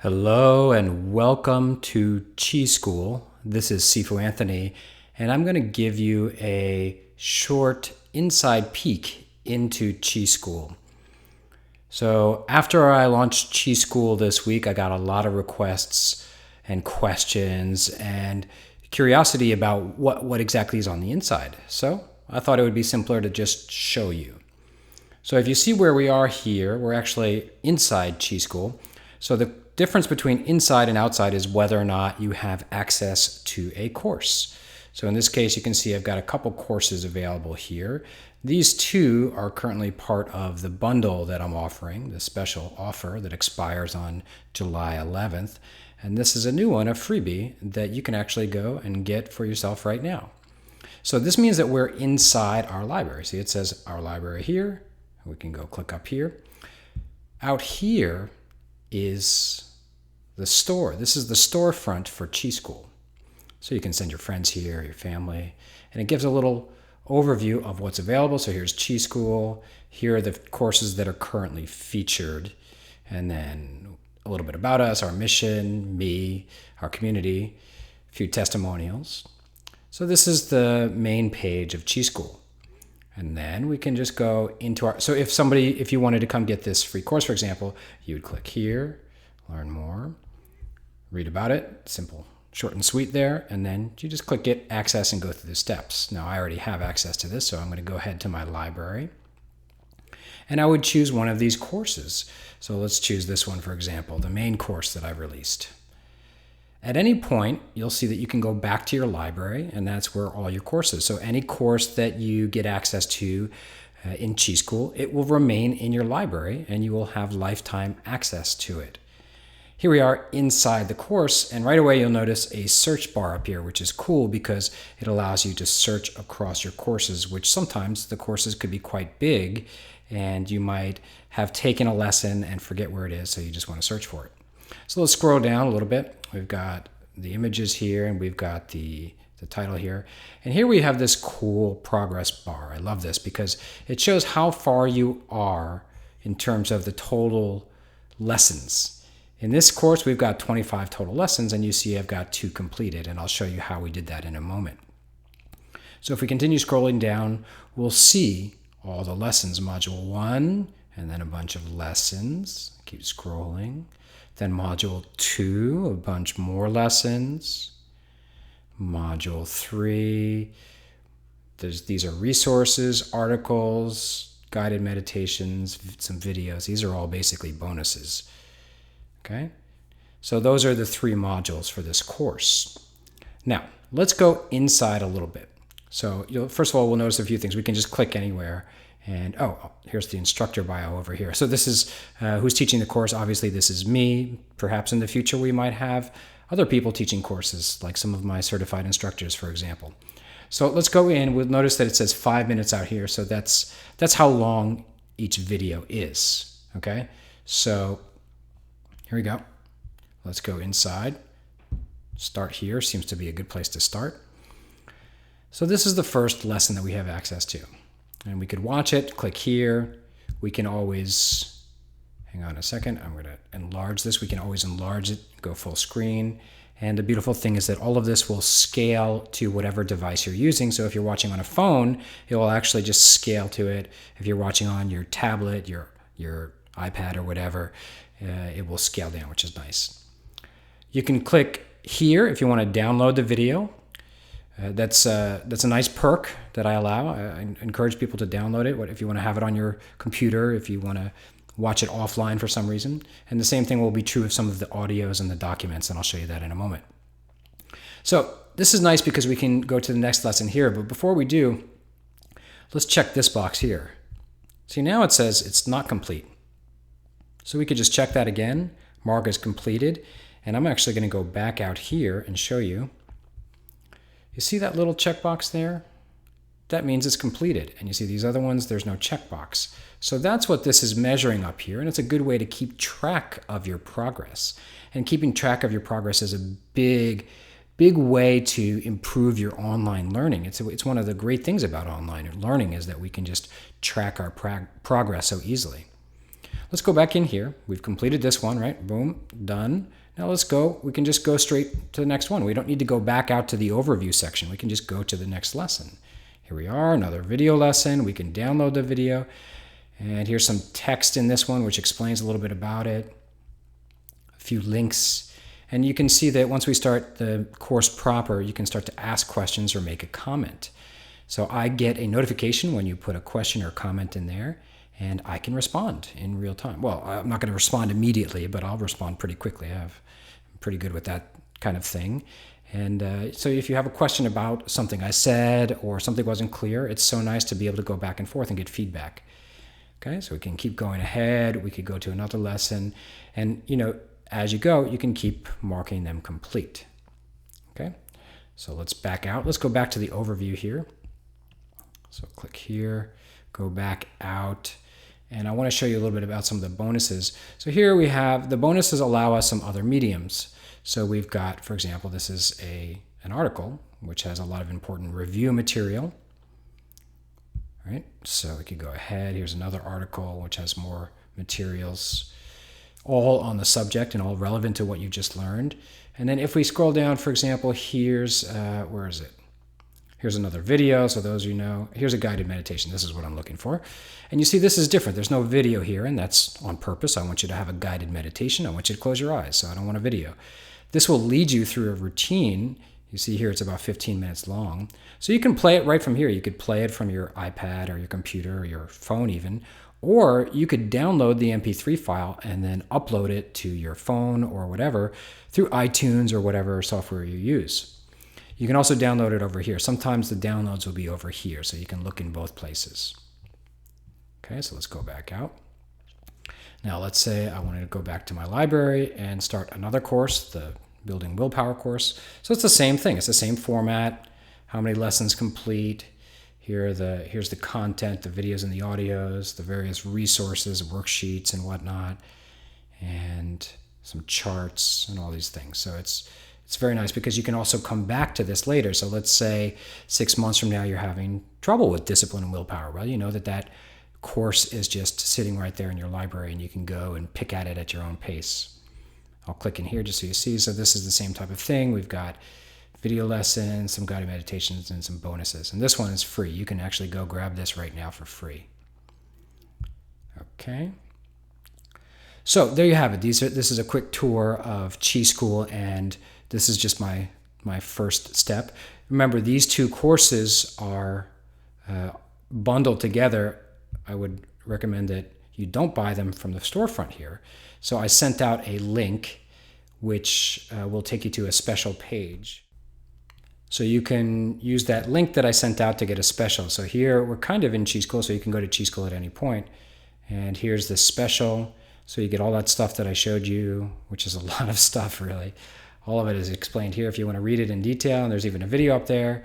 Hello and welcome to Chi School. This is Sifu Anthony, and I'm going to give you a short inside peek into Chi School. So after I launched Chi School this week, I got a lot of requests and questions and curiosity about what exactly is on the inside. So I thought it would be simpler to just show you. So if you see where we are here, we're actually inside Chi School. So the difference between inside and outside is whether or not you have access to a course. So in this case, you can see I've got a couple courses available here. These two are currently part of the bundle that I'm offering, the special offer that expires on July 11th. And this is a new one, a freebie, that you can actually go and get for yourself right now. So this means that we're inside our library. See, it says our library here. We can go click up here. Out here is the store. This is the storefront for Chi School. So you can send your friends here, your family, and it gives a little overview of what's available. So here's Chi School. Here are the courses that are currently featured. And then a little bit about us, our mission, me, our community, a few testimonials. So this is the main page of Chi School. And then we can just go into our, so if you wanted to come get this free course, for example, you would click here, learn more, read about it, simple, short and sweet there, and then you just click get access and go through the steps. Now I already have access to this, so I'm going to go ahead to my library. And I would choose one of these courses. So let's choose this one, for example, the main course that I've released. At any point, you'll see that you can go back to your library, and that's where all your courses. So any course that you get access to in Chi School, it will remain in your library, and you will have lifetime access to it. Here we are inside the course, and right away you'll notice a search bar up here, which is cool because it allows you to search across your courses, which sometimes the courses could be quite big, and you might have taken a lesson and forget where it is, so you just want to search for it. So let's scroll down a little bit. We've got the images here, and we've got the title here. And here we have this cool progress bar. I love this because it shows how far you are in terms of the total lessons. In this course, we've got 25 total lessons, and you see I've got 2 completed, and I'll show you how we did that in a moment. So if we continue scrolling down, we'll see all the lessons, module 1, and then a bunch of lessons. Keep scrolling. Then module 2, a bunch more lessons. Module 3, these are resources, articles, guided meditations, some videos. These are all basically bonuses. Okay? So those are the 3 modules for this course. Now, let's go inside a little bit. So first of all, we'll notice a few things. We can just click anywhere. And here's the instructor bio over here. So this is who's teaching the course. Obviously, this is me. Perhaps in the future, we might have other people teaching courses, like some of my certified instructors, for example. So let's go in. We'll notice that it says 5 minutes out here. So that's how long each video is. Okay. So here we go. Let's go inside. Start here. Seems to be a good place to start. So this is the first lesson that we have access to. And we could watch it, click here. We can always, hang on a second, I'm going to enlarge this. We can always enlarge it, go full screen. And the beautiful thing is that all of this will scale to whatever device you're using. So if you're watching on a phone, it will actually just scale to it. If you're watching on your tablet, your iPad or whatever, it will scale down, which is nice. You can click here if you want to download the video. That's a nice perk that I allow. I encourage people to download it if you want to have it on your computer, if you want to watch it offline for some reason. And the same thing will be true of some of the audios and the documents, and I'll show you that in a moment. So this is nice because we can go to the next lesson here, but before we do, let's check this box here. See, now it says it's not complete. So we could just check that again, mark as completed, and I'm actually going to go back out here and show you. You see that little checkbox there? That means it's completed. And you see these other ones, there's no checkbox. So that's what this is measuring up here, and it's a good way to keep track of your progress. And keeping track of your progress is a big way to improve your online learning. It's one of the great things about online learning is that we can just track our progress so easily. let's go back in here. We've completed this one, right? Boom, done. Now let's go. We can just go straight to the next one. We don't need to go back out to the overview section. We can just go to the next lesson. Here we are, another video lesson. We can download the video. And here's some text in this one which explains a little bit about it. A few links. And you can see that once we start the course proper, you can start to ask questions or make a comment. So I get a notification when you put a question or comment in there, and I can respond in real time. Well, I'm not going to respond immediately, but I'll respond pretty quickly. I'm pretty good with that kind of thing. And so if you have a question about something I said or something wasn't clear, it's so nice to be able to go back and forth and get feedback. Okay, so we can keep going ahead. We could go to another lesson. And, as you go, you can keep marking them complete. Okay, so let's back out. Let's go back to the overview here. So click here, go back out. And I want to show you a little bit about some of the bonuses. So here we have, the bonuses allow us some other mediums. So we've got, for example, this is an article which has a lot of important review material. All right, so we could go ahead. Here's another article which has more materials, all on the subject and all relevant to what you just learned. And then if we scroll down, for example, here's, where is it? Here's another video, so those here's a guided meditation. This is what I'm looking for. And you see this is different. There's no video here, and that's on purpose. I want you to have a guided meditation. I want you to close your eyes, so I don't want a video. This will lead you through a routine. You see here it's about 15 minutes long. So you can play it right from here. You could play it from your iPad or your computer or your phone even, or you could download the MP3 file and then upload it to your phone or whatever through iTunes or whatever software you use. You can also download it over here. Sometimes the downloads will be over here, so you can look in both places. Okay, so let's go back out. Now let's say I wanted to go back to my library and start another course, the Building Willpower course. So it's the same thing. It's the same format. How many lessons complete? Here's the content, the videos and the audios, the various resources, worksheets and whatnot, and some charts and all these things. So it's very nice because you can also come back to this later. So let's say 6 months from now you're having trouble with discipline and willpower. Well, you know that course is just sitting right there in your library and you can go and pick at it at your own pace. I'll click in here just so you see. So this is the same type of thing. We've got video lessons, some guided meditations, and some bonuses. And this one is free. You can actually go grab this right now for free. Okay. So there you have it. This is a quick tour of Chi School, and this is just my first step. Remember, these two courses are bundled together. I would recommend that you don't buy them from the storefront here. So I sent out a link which will take you to a special page. So you can use that link that I sent out to get a special. So here we're kind of in Chi School, so you can go to Chi School at any point. And here's the special. So you get all that stuff that I showed you, which is a lot of stuff really. All of it is explained here if you want to read it in detail. And there's even a video up there.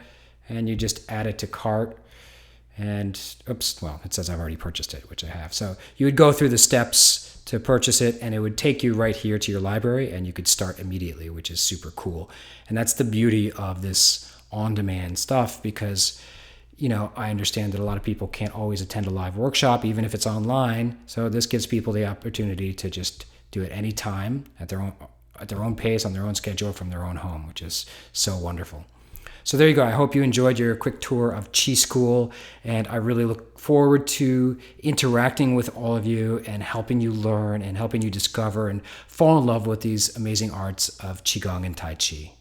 And you just add it to cart. And oops, well, it says I've already purchased it, which I have. So you would go through the steps to purchase it, and it would take you right here to your library, and you could start immediately, which is super cool. And that's the beauty of this on-demand stuff, because I understand that a lot of people can't always attend a live workshop, even if it's online. So this gives people the opportunity to just do it anytime at their own pace, on their own schedule, from their own home, which is so wonderful. So there you go. I hope you enjoyed your quick tour of Chi School, and I really look forward to interacting with all of you and helping you learn and helping you discover and fall in love with these amazing arts of Qigong and Tai Chi.